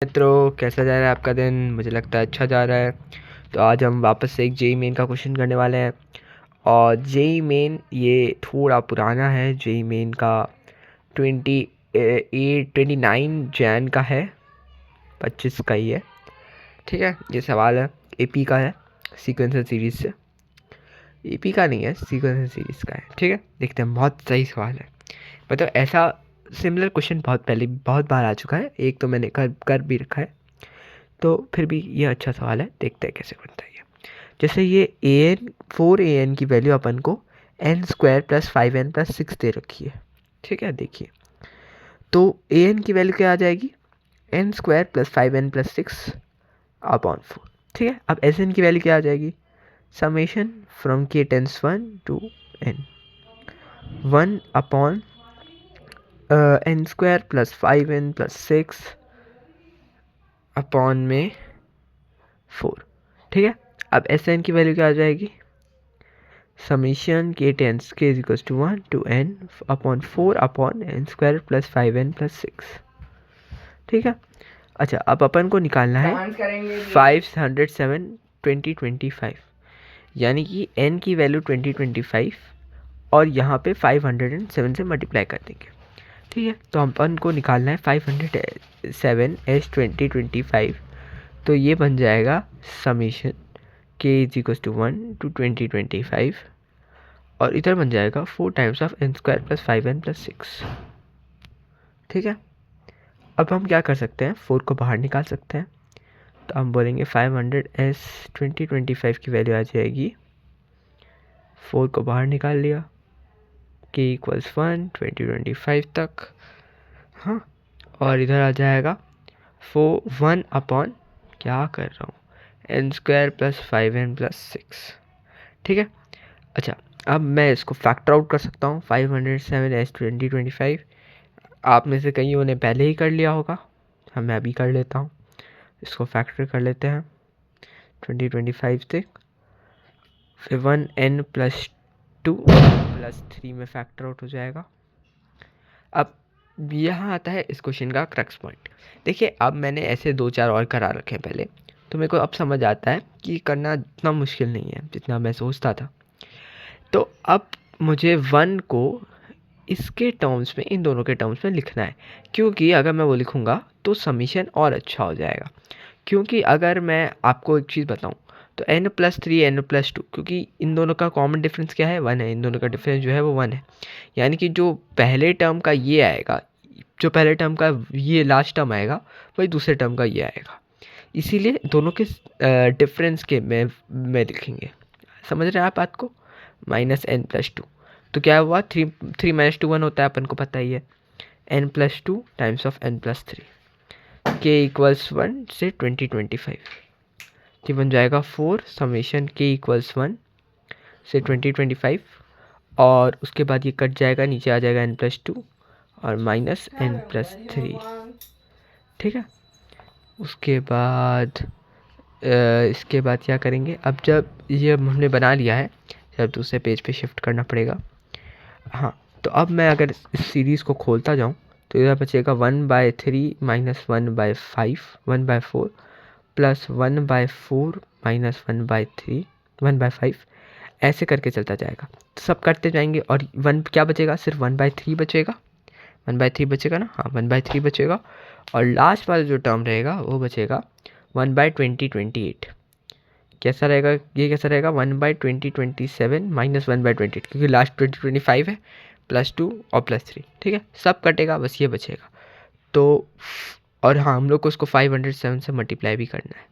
मित्रों, कैसा जा रहा है आपका दिन? मुझे लगता है अच्छा जा रहा है। तो आज हम वापस से एक जेई मेन का क्वेश्चन करने वाले हैं। और जेई मेन ये थोड़ा पुराना है। जेई मेन का 29 जैन का है, 25 का ही है। ठीक है, ये सवाल है एपी का है, सीक्वेंसर सीरीज से। एपी का नहीं है, सीक्वेंसर सीरीज का है। ठीक है, देखते हैं। बहुत सही सवाल है। मतलब ऐसा सिमिलर क्वेश्चन बहुत बार आ चुका है। एक तो मैंने कर भी रखा है, तो फिर भी ये अच्छा सवाल है। देखते हैं कैसे बनता है ये। जैसे ये an 4an की वैल्यू अपन को n² + 5n + 6 दे रखी है। ठीक है, देखिए तो an की वैल्यू क्या आ जाएगी? n² + 5n + 6 upon 4। ठीक है, अब sn की वैल्यू क्या आ जाएगी? Summation from k tends 1 to n 1 upon n² + 5n + 6 upon में 4। ठीक है, अब एस एन की वैल्यू क्या आ जाएगी? Summation k tends k = 1 to n upon 4 upon n² + 5n + 6। ठीक है, अच्छा अब अपन को निकालना है 507 2025, यानी कि n की वैल्यू 2025 और यहाँ पे 507 से मल्टीप्लाई कर देंगे। ठीक है, तो अपन को निकालना है 507 s 2025। तो ये बन जाएगा समीशन k = 1 to 2025 और इधर बन जाएगा 4 टाइम्स ऑफ n² + 5n + 6। ठीक है, अब हम क्या कर सकते हैं? 4 को बाहर निकाल सकते हैं। तो हम बोलेंगे 500s 2025 की वैल्यू आ जाएगी, 4 को बाहर निकाल लिया, k = 1 2025 तक। हाँ, और इधर आ जाएगा 1 अपॉन क्या कर रहा हूँ n² + 5n + 6। ठीक है, अच्छा अब मैं इसको फैक्टर आउट कर सकता हूँ। 507s 2025 आप में से कईयों ने पहले ही कर लिया होगा, मैं अभी कर लेता हूँ। इसको फैक्टर कर लेते हैं 2025 से, फिर 1n + 2 + 3 में फैक्टर आउट हो जाएगा। अब यहाँ आता है इस क्वेश्चन का क्रक्स पॉइंट। देखिए, अब मैंने ऐसे 2-4 और करा रखे हैं पहले, तो मेरे को अब समझ आता है कि करना इतना मुश्किल नहीं है जितना मैं सोचता था। तो अब मुझे 1 को इसके टर्म्स में, इन दोनों के टर्म्स में लिखना है, क्योंकि अगर मैं वो लिखूँगा तो समीशन और अच्छा हो जाएगा। क्योंकि अगर मैं आपको एक चीज़ बताऊँ तो n + 3 n + 2, क्योंकि इन दोनों का कॉमन डिफरेंस क्या है? 1 है। इन दोनों का डिफरेंस जो है वो 1 है, यानी कि जो पहले टर्म का ये आएगा, जो पहले टर्म का ये लास्ट टर्म आएगा, वही दूसरे टर्म का ये आएगा। इसीलिए दोनों के डिफरेंस के में लिखेंगे। समझ रहे हैं आप बात को? -n + 2, तो क्या हुआ? 3 - 2 1 होता है, अपन को पता ही है। n + 2 times of n + 3, k = 1 से 2025, ये बन जाएगा 4 समेशन k = 1 से 2025, और उसके बाद ये कट जाएगा, नीचे आ जाएगा n + 2 और -n + 3। ठीक है, उसके बाद इसके बाद क्या करेंगे? अब जब ये हमने बना लिया है, जब दूसरे पेज पे शिफ्ट करना पड़ेगा। हाँ, तो अब मैं अगर इस सीरीज़ को खोलता जाऊँ तो इधर बचेगा 1/3 - 1/5 1/4 + 1/4 - 1/3 1/5, ऐसे करके चलता जाएगा। तो सब करते जाएंगे और 1 क्या बचेगा? सिर्फ 1/3 बचेगा। 1/3 बचेगा ना? हाँ, 1/3 बचेगा। और लास्ट वाला जो टर्म रहेगा वो बचेगा 1/2028। कैसा रहेगा ये? कैसा रहेगा? 1/2027 - 1/28, क्योंकि लास्ट 2025 है, +2 और +3। ठीक है, सब कटेगा, बस ये बचेगा। तो और हाँ, हम लोग को उसको 507 से मल्टीप्लाई भी करना है।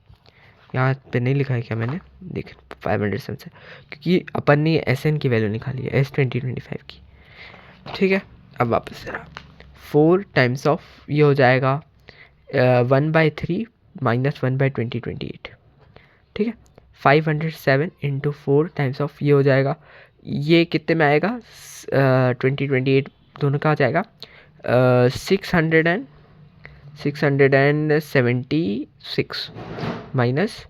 यहाँ पे नहीं लिखा है क्या मैंने? देख, 507 से, क्योंकि अपन ने एस एन की वैल्यू निकाली है, S 2025 की। ठीक है, अब वापस से 4 टाइम्स ऑफ ये हो जाएगा 1/3 - 1/2028। ठीक है, 507 × 4 टाइम्स ऑफ ये हो जाएगा, ये कितने में आएगा? 2028 दोनों का आ जाएगा 676 माइनस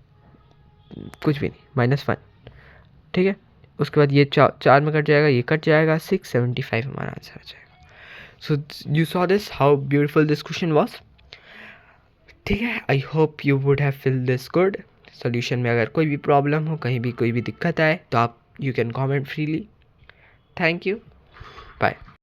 कुछ भी नहीं, -1। ठीक है, उसके बाद ये 4 में कट जाएगा, ये कट जाएगा, 675 हमारा आंसर आ जाएगा। So you saw this, how beautiful this question was. ठीक है, I hope you would have feel this good. Solution में अगर कोई भी प्रॉब्लम हो, कहीं भी कोई भी दिक्कत आए, तो आप you can comment freely. Thank you, bye.